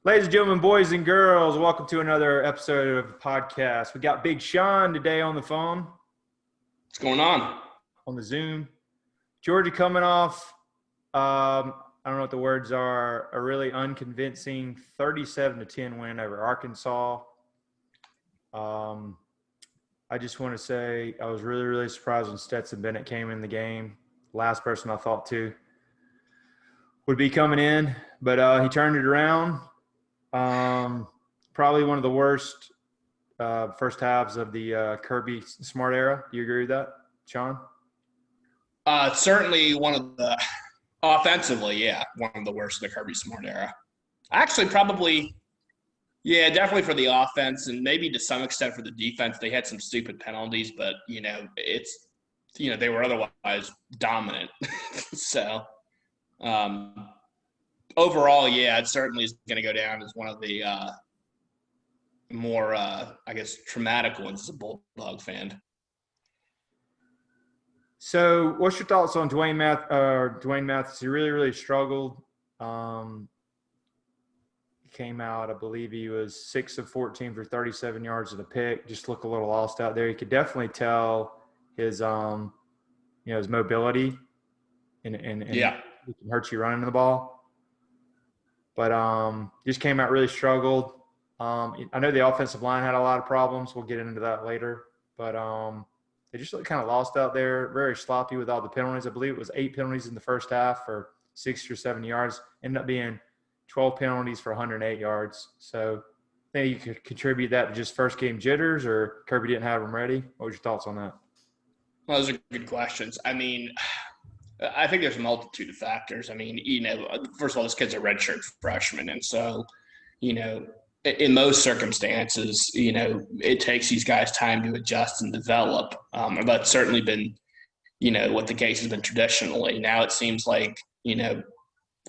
Ladies and gentlemen, boys and girls, welcome to another episode of the podcast. We got Big Sean today on the phone, What's going on? on the Zoom. Georgia coming off, I don't know what the words are, a really unconvincing 37-10 win over Arkansas. Um, I just want to say I was really, really surprised when Stetson Bennett came in the game. Last person I thought to would be coming in, but he turned it around. Probably one of the worst first halves of the Kirby Smart era. Do you agree with that, Sean? Certainly one of the offensively, yeah, one of the worst of the Kirby Smart era. Actually, probably, yeah, definitely for the offense and maybe to some extent for the defense. They had some stupid penalties, but they were otherwise dominant. so, um, overall, yeah, it certainly is going to go down as one of the more, I guess, traumatic ones as a Bulldog fan. So, what's your thoughts on Dwayne Mathis? He really, really struggled. Um, he came out, I believe he was 6 of 14 for 37 yards of the pick. Just looked a little lost out there. You could definitely tell his mobility and Yeah. it can hurt you running the ball. But just came out really struggled. I know the offensive line had a lot of problems. We'll get into that later. But they just looked kind of lost out there, very sloppy with all the penalties. I believe it was 8 penalties in the first half for 60 or 70 yards. Ended up being 12 penalties for 108 yards. So I think you could contribute that to just first game jitters, or Kirby didn't have them ready. What was your thoughts on that? Well, those are good questions. I mean, I think there's a multitude of factors. I mean, first of all, this kid's a redshirt freshman, and so, in most circumstances, it takes these guys time to adjust and develop. That's certainly been, what the case has been traditionally. Now it seems like,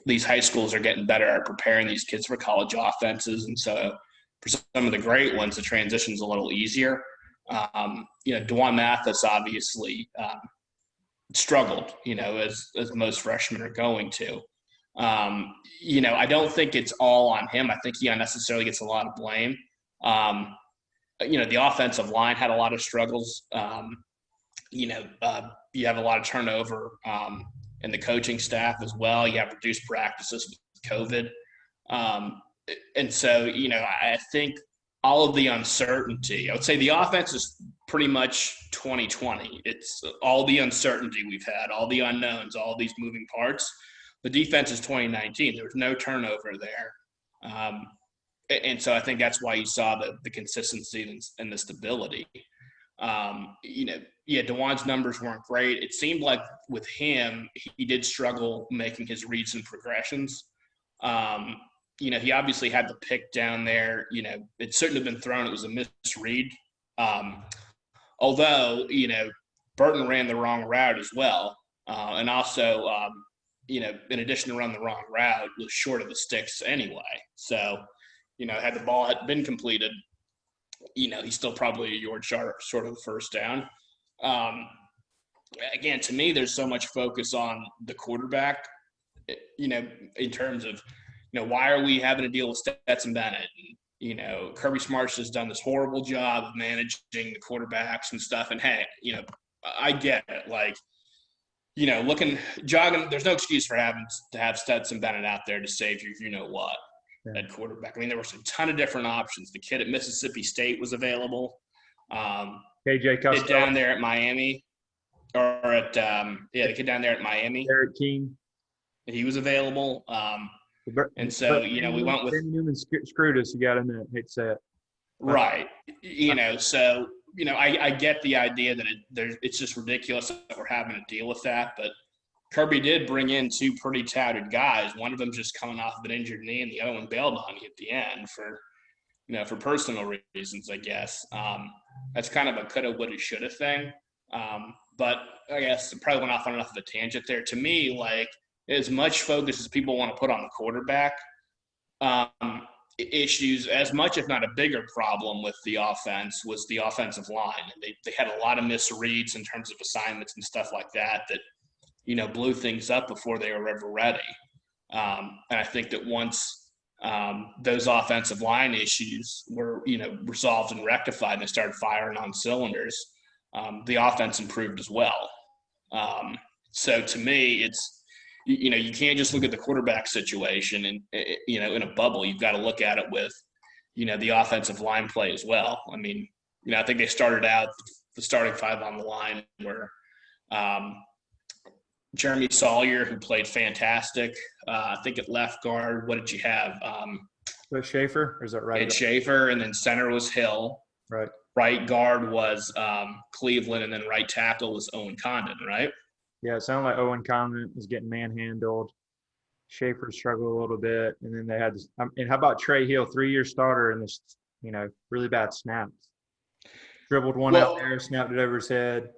these high schools are getting better at preparing these kids for college offenses, and so for some of the great ones, the transition's a little easier. Dewan Mathis obviously struggled, as most freshmen are going to. I don't think it's all on him. I think he unnecessarily gets a lot of blame. The offensive line had a lot of struggles. You have a lot of turnover in the coaching staff as well. You have reduced practices with COVID. And so, I think all of the uncertainty, I would say the offense is pretty much 2020. It's all the uncertainty we've had, all the unknowns, all these moving parts. The defense is 2019. There was no turnover there. And so I think that's why you saw the consistency and the stability. Dewan's numbers weren't great. It seemed like with him, he did struggle making his reads and progressions. He obviously had the pick down there. It shouldn't have been thrown. It was a misread. Although, Burton ran the wrong route as well. And also, in addition to run the wrong route, was short of the sticks anyway. So, had the ball had been completed, he's still probably a yard short of the first down. Again, to me, there's so much focus on the quarterback, in terms of, why are we having to deal with Stetson Bennett? And, Kirby Smart's has done this horrible job of managing the quarterbacks and stuff. And hey, I get it. Like, jogging, there's no excuse for having to have Stetson Bennett out there to save you know what at quarterback. I mean, there was a ton of different options. The kid at Mississippi State was available. KJ Kid down there at Miami, or at the kid down there at Miami. Eric King. He was available. And so, we went with – Newman screwed us. You got to admit. Hate to say it. Right. So, I get the idea that it's just ridiculous that we're having to deal with that. But Kirby did bring in 2 pretty touted guys. One of them just coming off of an injured knee, and the other one bailed on you at the end for personal reasons, I guess. That's kind of a coulda, woulda, shoulda thing. But I guess it probably went off on enough of a tangent there. To me, like, as much focus as people want to put on the quarterback, issues, as much if not a bigger problem with the offense, was the offensive line. And they had a lot of misreads in terms of assignments and stuff like that blew things up before they were ever ready. And I think that once those offensive line issues were, resolved and rectified, and they started firing on cylinders, the offense improved as well. So to me, it's, you can't just look at the quarterback situation and, in a bubble. You've got to look at it with, the offensive line play as well. I mean, I think they started out the starting five on the line were Jeremy Sawyer, who played fantastic. I think at left guard, what did you have? Was Schaefer, or is that right? Schaefer, and then center was Hill. Right. Right guard was Cleveland, and then right tackle was Owen Condon, right? Yeah, it sounded like Owen Condon was getting manhandled. Schaefer struggled a little bit, and then they had this. And how about Trey Hill, 3-year starter, and this, really bad snaps. Dribbled one out there, snapped it over his head.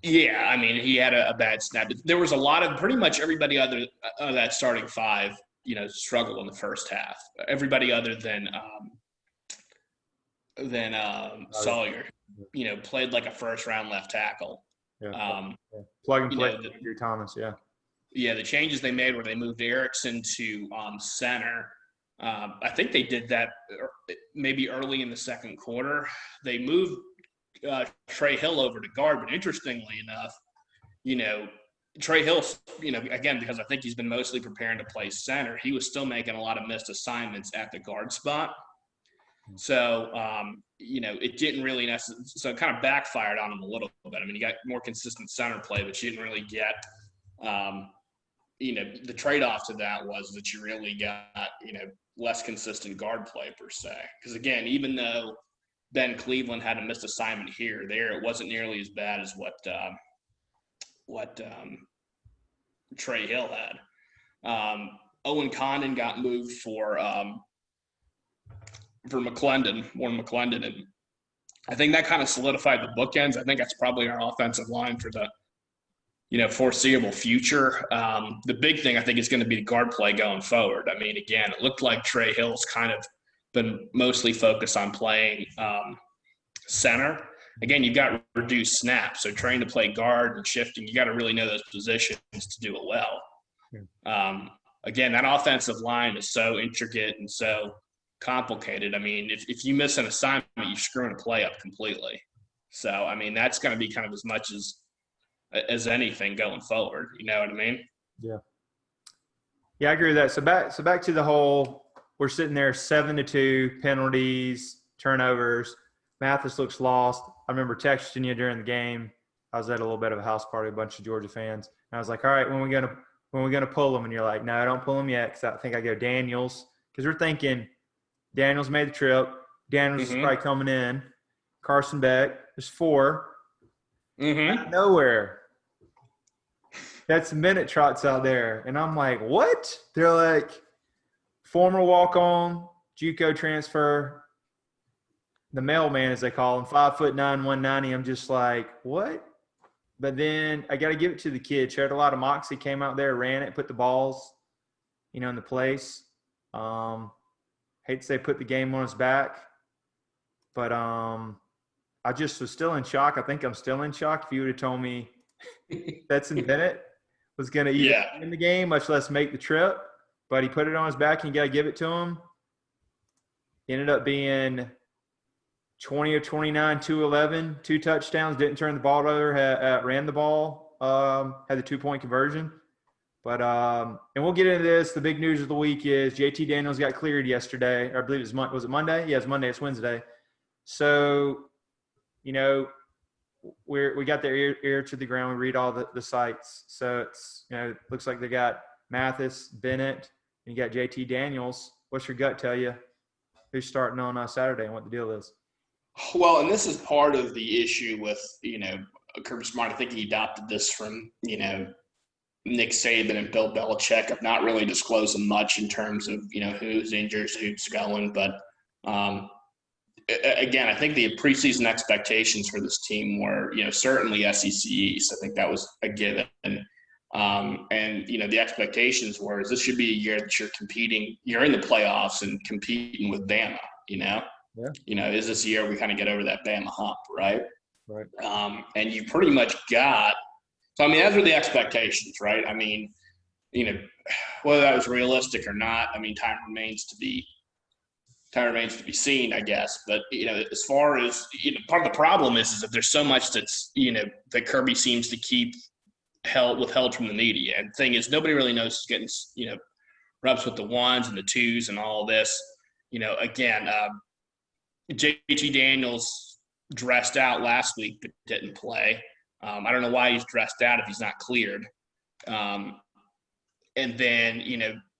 Yeah, I mean, he had a bad snap. There was a lot of pretty much everybody other that starting five, struggled in the first half. Everybody other than Sawyer, played like a first-round left tackle. Yeah. Plug and play Andrew Thomas, yeah. Yeah, the changes they made where they moved Erickson to center. I think they did that maybe early in the second quarter. They moved Trey Hill over to guard, but interestingly enough, Trey Hill, again, because I think he's been mostly preparing to play center, he was still making a lot of missed assignments at the guard spot. So, it didn't really necessarily – so it kind of backfired on him a little bit. I mean, you got more consistent center play, but you didn't really get the trade-off to that was that you really got, less consistent guard play per se. Because, again, even though Ben Cleveland had a missed assignment here or there, it wasn't nearly as bad as what Trey Hill had. Owen Condon got moved for McClendon, Warren McClendon, and I think that kind of solidified the bookends. I think that's probably our offensive line for the foreseeable future. The big thing I think is going to be the guard play going forward. I mean, again, it looked like Trey Hill's kind of been mostly focused on playing center. Again, you've got reduced snaps, so trying to play guard and shifting, you got to really know those positions to do it well. Again, that offensive line is so intricate and so complicated. I mean, if you miss an assignment, you're screwing a play up completely. So, I mean, that's going to be kind of as much as anything going forward. You know what I mean? Yeah. Yeah, I agree with that. So back to the whole, we're sitting there 7-2, penalties, turnovers. Mathis looks lost. I remember texting you during the game. I was at a little bit of a house party, a bunch of Georgia fans. And I was like, all right, when are we gonna pull them? And you're like, no, don't pull them yet, because I think I go Daniels. Because we're thinking Daniels made the trip. Daniels is probably coming in. Carson Beck. There's 4. Out of nowhere. That's minute trots out there. And I'm like, what? They're like, former walk-on, JUCO transfer, the mailman, as they call him, 5'9", 190. I'm just like, what? But then I got to give it to the kid. Showed a lot of moxie, came out there, ran it, put the balls, in the place. Hate to say put the game on his back, but I just was still in shock. I think I'm still in shock. If you would have told me Stetson Bennett was going to even in the game, much less make the trip, but he put it on his back, and you got to give it to him. He ended up being 20 of 29, 211, 2 touchdowns, didn't turn the ball over, ran the ball, had the 2-point conversion. But and we'll get into this. The big news of the week is JT Daniels got cleared yesterday. Or I believe was it Monday? Yeah, it's Monday. It's Wednesday. So, we got their ear to the ground. We read all the sites. So it's looks like they got Mathis, Bennett, and you got JT Daniels. What's your gut tell you? Who's starting on Saturday and what the deal is? Well, and this is part of the issue with Kirby Smart. I think he adopted this from Nick Saban and Bill Belichick of not really disclosing much in terms of, who's injured, who's going. But, again, I think the preseason expectations for this team were, certainly SEC East. I think that was a given. And, the expectations were is this should be a year that you're competing – you're in the playoffs and competing with Bama, Yeah. Is this year we kind of get over that Bama hump, right? Right. And you pretty much got – so, I mean, those are the expectations, right? I mean, you know, whether that was realistic or not, I mean, time remains to be seen, I guess. But as far as part of the problem is that there's so much that's that Kirby seems to keep withheld from the media. And the thing is, nobody really knows who's getting reps with the ones and the twos and all of this. Again, JT Daniels dressed out last week but didn't play. I don't know why he's dressed out if he's not cleared. And then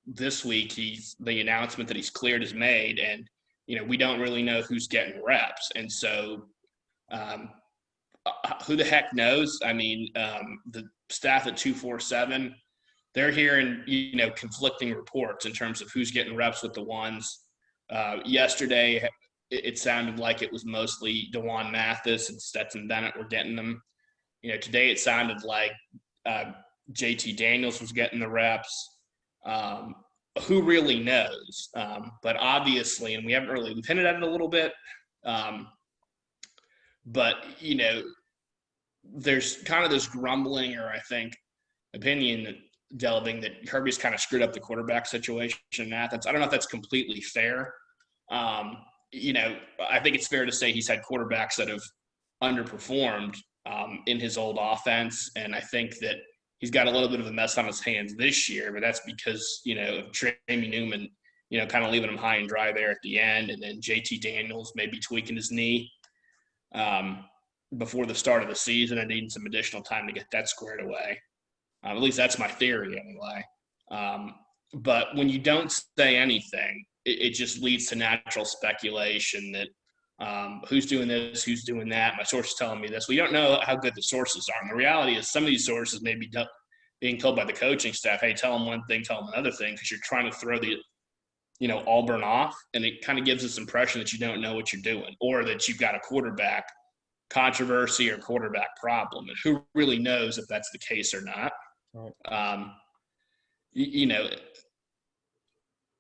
this week the announcement that he's cleared is made, and we don't really know who's getting reps. And so who the heck knows? I mean, the staff at 247, they're hearing conflicting reports in terms of who's getting reps with the ones. Yesterday it sounded like it was mostly DeJuan Mathis and Stetson Bennett were getting them. Today it sounded like JT Daniels was getting the reps. Who really knows? But obviously, and we've hinted at it a little bit, but there's kind of this grumbling, or I think opinion delving, that Kirby's kind of screwed up the quarterback situation in Athens. I don't know if that's completely fair. I think it's fair to say he's had quarterbacks that have underperformed in his old offense, and I think that he's got a little bit of a mess on his hands this year, but that's because, of Trey Newman, kind of leaving him high and dry there at the end, and then JT Daniels maybe tweaking his knee before the start of the season and needing some additional time to get that squared away. At least that's my theory anyway. But when you don't say anything, it just leads to natural speculation that who's doing this, who's doing that. My source is telling me this. We don't know how good the sources are. And the reality is some of these sources may be being told by the coaching staff, hey, tell them one thing, tell them another thing, because you're trying to throw the Auburn off, and it kind of gives this impression that you don't know what you're doing, or that you've got a quarterback controversy or quarterback problem. And who really knows if that's the case or not? Right.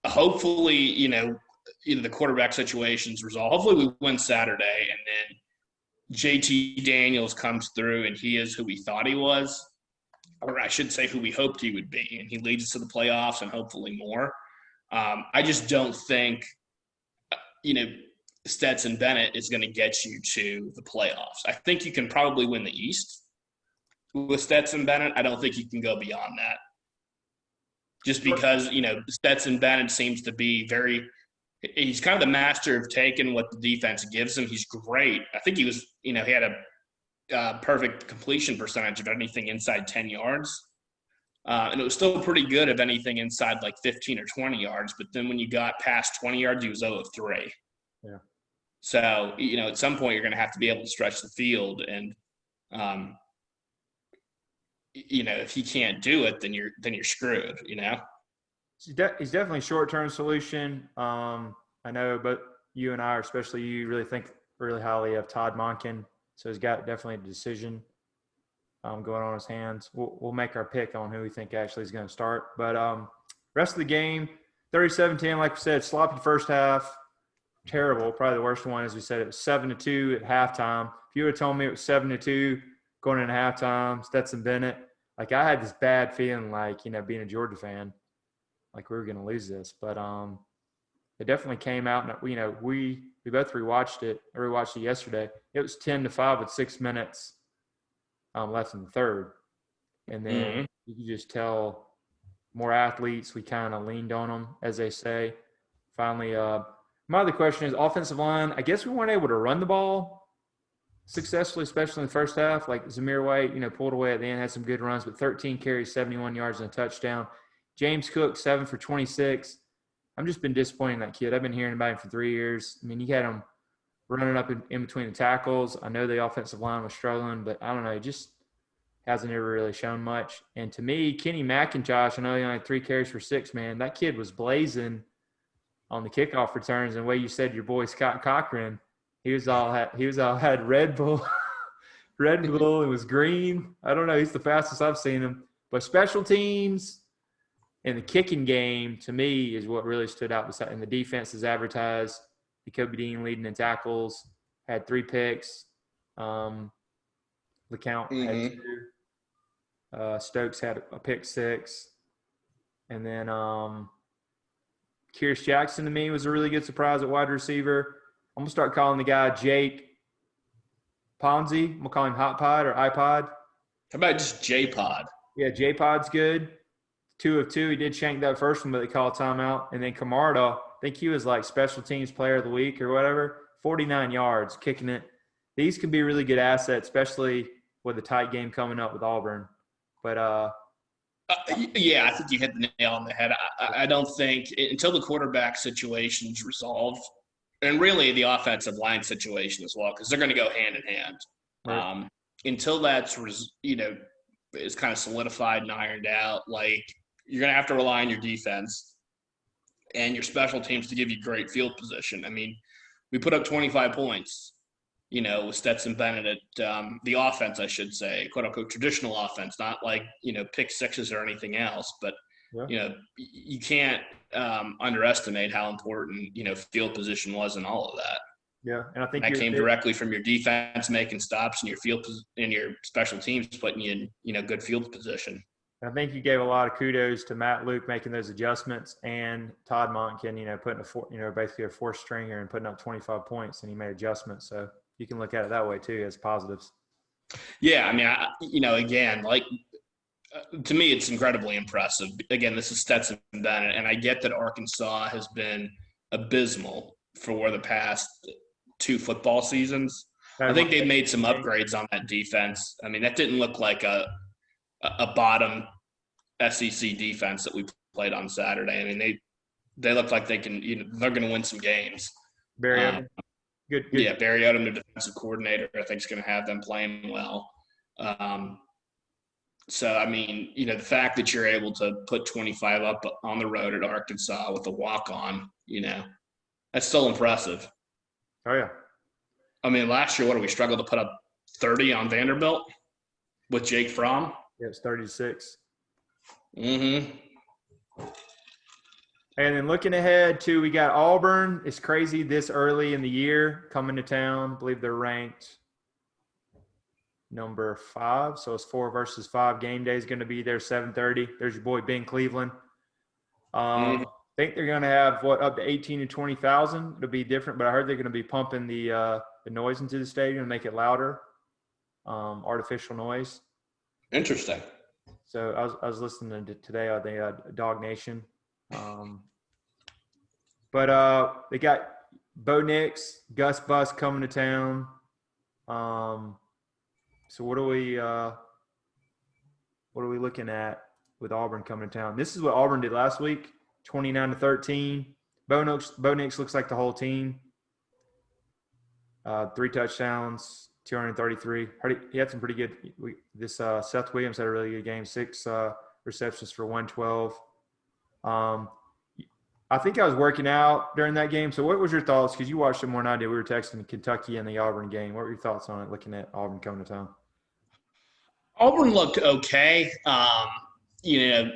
Hopefully, the quarterback situation's resolved. Hopefully we win Saturday, and then JT Daniels comes through and he is who we thought he was, or I should say who we hoped he would be, and he leads us to the playoffs and hopefully more. I just don't think, Stetson Bennett is going to get you to the playoffs. I think you can probably win the East with Stetson Bennett. I don't think you can go beyond that. Just because, Stetson Bennett seems to be he's kind of the master of taking what the defense gives him. He's great. I think he was, he had a perfect completion percentage of anything inside 10 yards. And it was still pretty good of anything inside like 15 or 20 yards. But then when you got past 20 yards, he was 0 of 3. Yeah. So, at some point you're going to have to be able to stretch the field. And, if he can't do it, then you're screwed, He's definitely a short-term solution. I know, but you and I, or especially you, really think really highly of Todd Monken. So he's got definitely a decision going on his hands. We'll make our pick on who we think actually is going to start. But rest of the game, 37-10, like we said, sloppy first half, terrible. Probably the worst one, as we said, it was 7-2 at halftime. If you would have told me it was 7-2 going into halftime, Stetson Bennett, like I had this bad feeling, like, being a Georgia fan, like we were going to lose this. But it definitely came out, and we both rewatched it yesterday. It was 10-5 with 6 minutes left in the third. And then you could just tell more athletes, we kind of leaned on them, as they say. Finally, my other question is offensive line. I guess we weren't able to run the ball successfully, especially in the first half. Like Zamir White, pulled away at the end, had some good runs, but 13 carries, 71 yards, and a touchdown. James Cook, 7 for 26. I've just been disappointed in that kid. I've been hearing about him for 3 years. I mean, you had him running up in between the tackles. I know the offensive line was struggling, but I don't know. He just hasn't ever really shown much. And to me, Kenny McIntosh, I know he only had 3 carries for 6, man. That kid was blazing on the kickoff returns. And the way you said your boy Scott Cochran, he was all had Red Bull. Red Bull. It was green. I don't know. He's the fastest I've seen him. But special teams and the kicking game, to me, is what really stood out. And the defense is advertised. Jacoby Dean leading in tackles, had 3 picks. LeCount had 2. Stokes had a pick 6. And then Kyrus Jackson to me was a really good surprise at wide receiver. I'm going to start calling the guy Jake Ponzi. I'm going to call him Hot Pod or iPod. How about just J-Pod? Yeah, J-Pod's good. 2 of 2. He did shank that first one, but they called timeout. And then Camarda, I think he was like special teams player of the week or whatever. 49 yards, kicking it. These can be really good assets, especially with a tight game coming up with Auburn. But yeah, I think you hit the nail on the head. I don't think until the quarterback situation's resolved, and really the offensive line situation as well, because they're going to go hand in hand. Right. Until that's is kind of solidified and ironed out, like you're going to have to rely on your defense and your special teams to give you great field position. I mean, we put up 25 points, with Stetson Bennett at the offense, I should say, quote unquote, traditional offense, not like, pick sixes or anything else. But, you can't underestimate how important, field position was in all of that. Yeah. And I think that came directly from your defense making stops and your field and your special teams putting you in, good field position. I think you gave a lot of kudos to Matt Luke making those adjustments and Todd Monken, putting basically a fourth stringer and putting up 25 points, and he made adjustments. So you can look at it that way too as positives. Yeah, I mean, again, like to me, it's incredibly impressive. Again, this is Stetson Bennett, and I get that Arkansas has been abysmal for the past 2 football seasons. I think they've made some upgrades on that defense. I mean, that didn't look like a bottom SEC defense that we played on Saturday. I mean, they look like they can, they're going to win some games. Barry Odom. Good. Yeah, Barry Odom, the defensive coordinator, I think is going to have them playing well. So, I mean, the fact that you're able to put 25 up on the road at Arkansas with a walk-on, that's still impressive. Oh, yeah. I mean, last year, we struggled to put up 30 on Vanderbilt with Jake Fromm? Yeah, it's 36. Mm-hmm. And then looking ahead, too, we got Auburn. It's crazy this early in the year coming to town. I believe they're ranked number 5. So it's 4 versus 5. Game day is going to be there, 7:30. There's your boy Ben Cleveland. I think they're going to have, up to 18 to 20,000. It'll be different, but I heard they're going to be pumping the noise into the stadium to make it louder, artificial noise. Interesting. So I was listening to today on the Dog Nation. But they got Bo Nix, Gus Bus coming to town. So what are we looking at with Auburn coming to town? This is what Auburn did last week, 29-13. Bo Nix looks like the whole team. 3 touchdowns, 233. He had some pretty good. Seth Williams had a really good game. 6 receptions for 112. I think I was working out during that game. So what was your thoughts? Because you watched it more than I did. We were texting Kentucky and the Auburn game. What were your thoughts on it, looking at Auburn coming to town? Auburn looked okay. They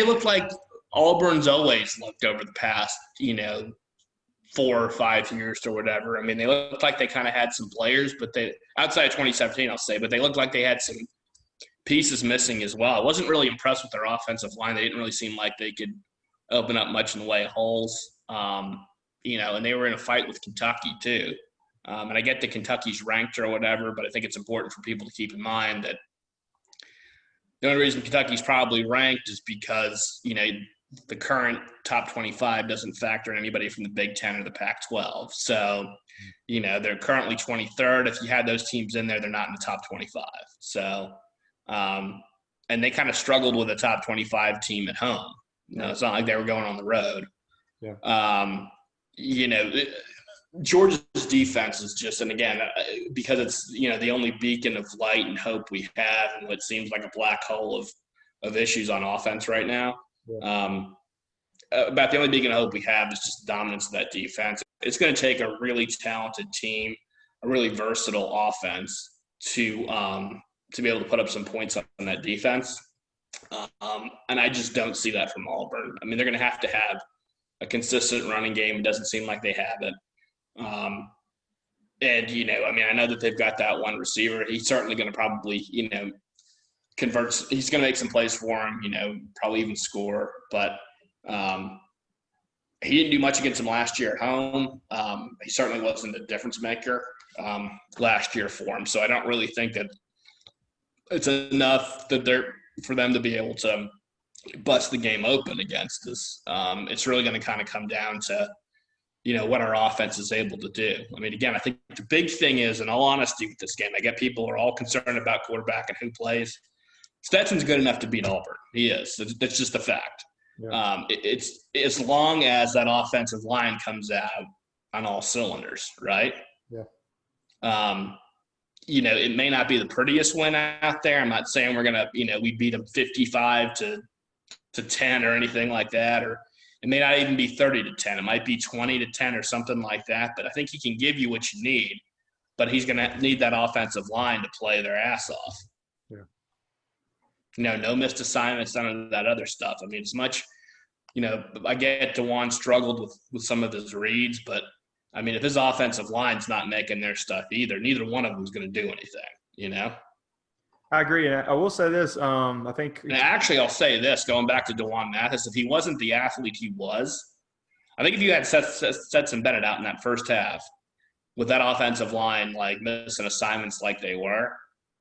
looked like Auburn's always looked over the past, 4 or 5 years or whatever. I mean, they looked like they kind of had some players, but outside of 2017, I'll say, but they looked like they had some pieces missing as well. I wasn't really impressed with their offensive line. They didn't really seem like they could open up much in the way of holes. And they were in a fight with Kentucky too. And I get that Kentucky's ranked or whatever, but I think it's important for people to keep in mind that the only reason Kentucky's probably ranked is because, the current top 25 doesn't factor in anybody from the Big Ten or the Pac-12. So, they're currently 23rd. If you had those teams in there, they're not in the top 25. So, and they kind of struggled with a top 25 team at home. It's not like they were going on the road. Yeah. Georgia's defense is just, and again, because it's, the only beacon of light and hope we have and what seems like a black hole of issues on offense right now. Yeah. About the only beacon of hope we have is just the dominance of that defense. It's going to take a really talented team, a really versatile offense to be able to put up some points on that defense. And I just don't see that from Auburn. I mean, they're going to have a consistent running game. It doesn't seem like they have it. And, I know that they've got that one receiver. He's certainly going to probably, converts. He's going to make some plays for him, probably even score. But he didn't do much against him last year at home. He certainly wasn't a difference maker last year for him. So I don't really think that it's enough that for them to be able to bust the game open against us. It's really going to kind of come down to, what our offense is able to do. I mean, again, I think the big thing is, in all honesty with this game, I get people are all concerned about quarterback and who plays. Stetson's good enough to beat Auburn. He is. That's just a fact. Yeah. It's as long as that offensive line comes out on all cylinders, right? Yeah. It may not be the prettiest win out there. I'm not saying we're gonna, we beat them 55 to 10 or anything like that, or it may not even be 30 to 10. It might be 20 to 10 or something like that. But I think he can give you what you need. But he's gonna need that offensive line to play their ass off. Yeah. No missed assignments, none of that other stuff. I mean, as much, I get DeJuan struggled with some of his reads, but I mean, if his offensive line's not making their stuff either, neither one of them is going to do anything, I agree. And I will say this. I think – actually, I'll say this, going back to DeJuan Mathis, if he wasn't the athlete he was, I think if you had Stetson Bennett out in that first half with that offensive line, like missing assignments like they were,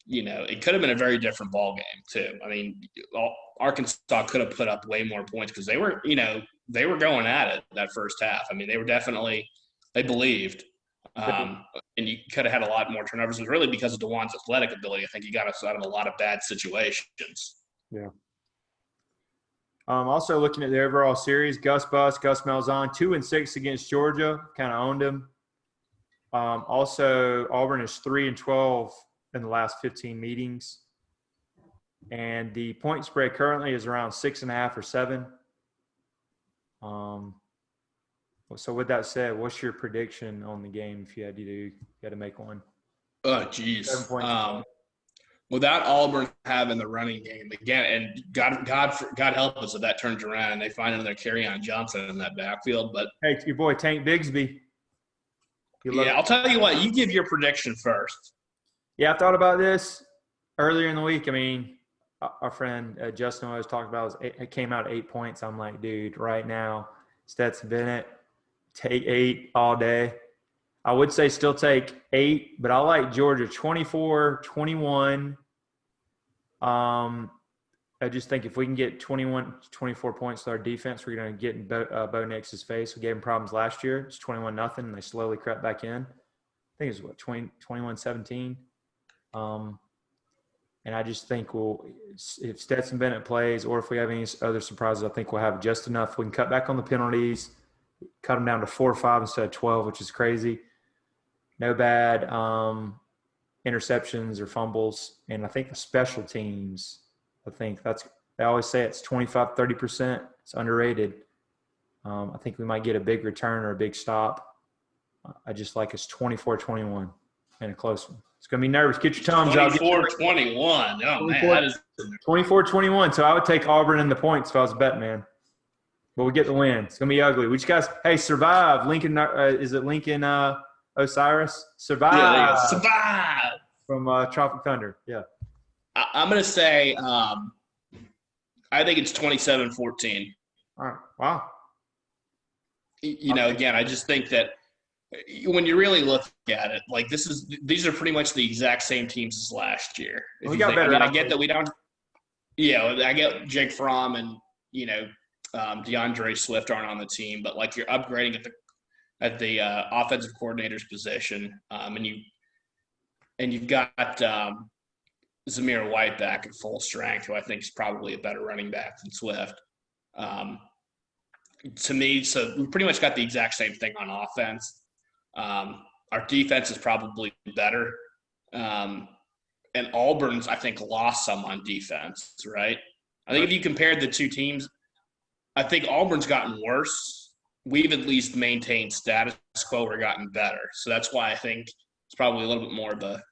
it could have been a very different ball game too. I mean, Arkansas could have put up way more points because they were going at it that first half. I mean, they were definitely – they believed, and you could have had a lot more turnovers. It was really because of DeJuan's athletic ability. I think he got us out of a lot of bad situations. Yeah. Also looking at the overall series, Gus Malzahn, 2-6 against Georgia, kind of owned him. Also, Auburn is 3-12 in the last 15 meetings, and the point spread currently is around 6.5 or 7. So with that said, what's your prediction on the game if you had to make one? Oh, geez. Without Auburn having the running game again, and God help us if that turns around and they find another Kerryon Johnson in that backfield. But hey, your boy Tank Bigsby. I'll tell you what. You give your prediction first. Yeah, I thought about this earlier in the week. I mean, our friend Justin always talked about it came out at 8 points. I'm like, dude, right now, Stetson Bennett. Take 8 all day. I would say still take 8, but I like Georgia 24-21. I just think if we can get 24 points to our defense, we're going to get in Bo Nix's face. We gave him problems last year. It's 21-0, and they slowly crept back in. I think it was 21-17. And I just think if Stetson Bennett plays or if we have any other surprises, I think we'll have just enough. We can cut back on the penalties. Cut them down to 4 or 5 instead of 12, which is crazy. No bad interceptions or fumbles. And I think the special teams, they always say it's 25-30%. It's underrated. I think we might get a big return or a big stop. I just like it's 24-21 and a close one. It's going to be nervous. Get your Toms out. 24-21. Oh, man. That is 24-21. So I would take Auburn in the points if I was a bet man. But we get the win. It's going to be ugly. We just guys, hey, survive. Lincoln, is it Lincoln Osiris? Survive. Yeah, survive. From Tropic Thunder. Yeah. I'm going to say I think it's 27-14. All right. Wow. Again, I just think that when you really look at it, like these are pretty much the exact same teams as last year. We got better. I get that we don't – I get Jake Fromm and, DeAndre Swift aren't on the team, but like you're upgrading at the offensive coordinator's position, and you've got Zamir White back at full strength, who I think is probably a better running back than Swift. To me, so we pretty much got the exact same thing on offense. Our defense is probably better, and Auburn's I think lost some on defense, right? I think if you compared the two teams, I think Auburn's gotten worse. We've at least maintained status quo or gotten better. So that's why I think it's probably a little bit more of a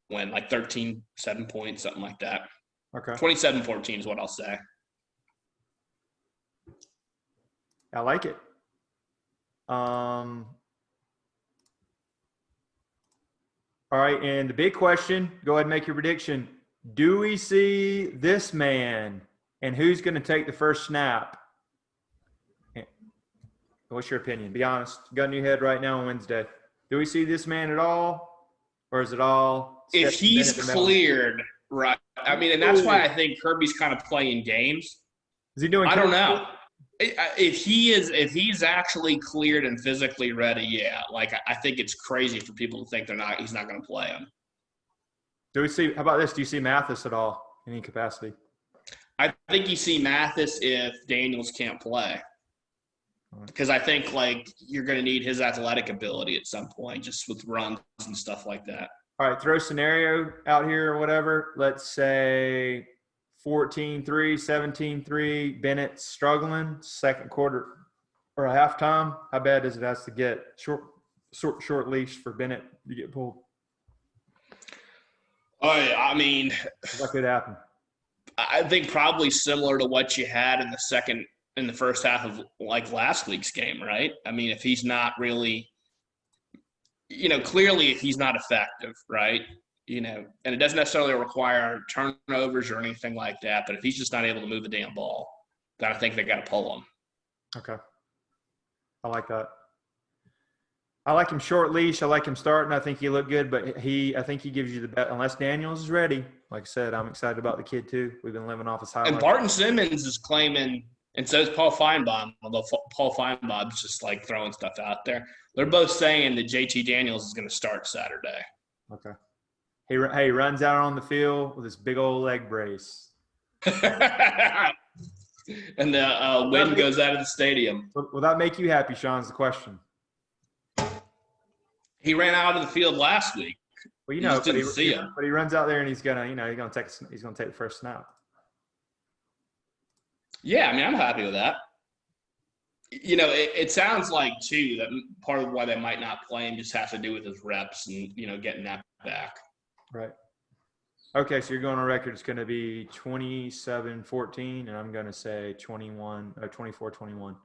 win, like 13-7 points, something like that. Okay. 27-14 is what I'll say. I like it. All right, and the big question, go ahead and make your prediction. Do we see this man, and who's going to take the first snap? What's your opinion? Be honest. Gun in your head right now on Wednesday. Do we see this man at all, or is it all? If he's cleared, right? I mean, and that's why I think Kirby's kind of playing games. Is he doing? I don't know. If he's actually cleared and physically ready, yeah. Like I think it's crazy for people to think he's not going to play him. Do we see? How about this? Do you see Mathis at all in any capacity? I think you see Mathis if Daniels can't play. Because I think, like, you're going to need his athletic ability at some point, just with runs and stuff like that. All right, throw a scenario out here or whatever. Let's say 14-3, 17-3, Bennett's struggling, second quarter or a halftime. How bad does it have to get? Short leash for Bennett to get pulled. Oh, yeah, I mean – what could happen? I think probably similar to what you had in the first half of like last week's game, right? I mean, if he's not really, clearly if he's not effective, right? And it doesn't necessarily require turnovers or anything like that, but if he's just not able to move the damn ball, then I think they got to pull him. Okay. I like that. I like him short leash. I like him starting. I think he looked good, but I think he gives you the best unless Daniels is ready. Like I said, I'm excited about the kid too. We've been living off his highlights. And Barton Simmons is claiming – and so is Paul Feinbaum, although Paul Feinbaum's just like throwing stuff out there. They're both saying that JT Daniels is going to start Saturday. Okay. He runs out on the field with his big old leg brace. And the wind goes out of the stadium. Will that make you happy, Sean, is the question. He ran out of the field last week. Well, didn't see him. But he runs out there and he's gonna take the first snap. Yeah, I mean, I'm happy with that. It sounds like, too, that part of why they might not play him just has to do with his reps and, getting that back. Right. Okay, so you're going on record. It's going to be 27-14, and I'm going to say 24-21.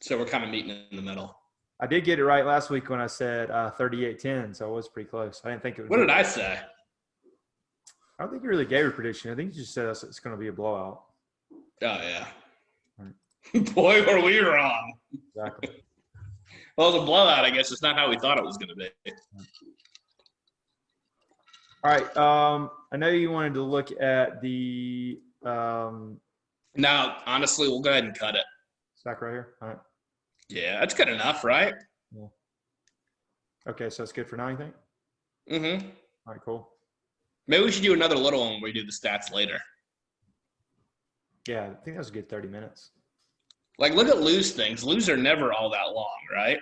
So we're kind of meeting in the middle. I did get it right last week when I said 38-10, so I was pretty close. I didn't think it would. What did I say? I don't think you really gave a prediction. I think you just said it's going to be a blowout. Oh, yeah. Boy, were we wrong. Exactly. Well, it was a blowout, I guess. It's not how we thought it was going to be. All right. I know you wanted to look at the No, honestly, we'll go ahead and cut it. stack right here. All right. Yeah, that's good enough, right? Yeah. Okay, so it's good for now, you think? Mm-hmm. All right, cool. Maybe we should do another little one where we do the stats later. Yeah, I think that was a good 30 minutes. Like, look at Lou's things. Lou's are never all that long, right?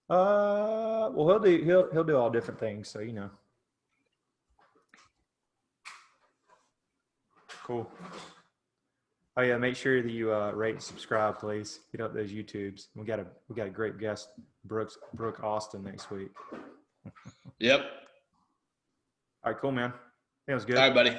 Well, he'll do all different things, so Cool. Oh yeah, make sure that you rate and subscribe, please. Get up those YouTubes. We got a great guest, Brooke Austin, next week. Yep. All right, cool, man. That was good. All right, buddy.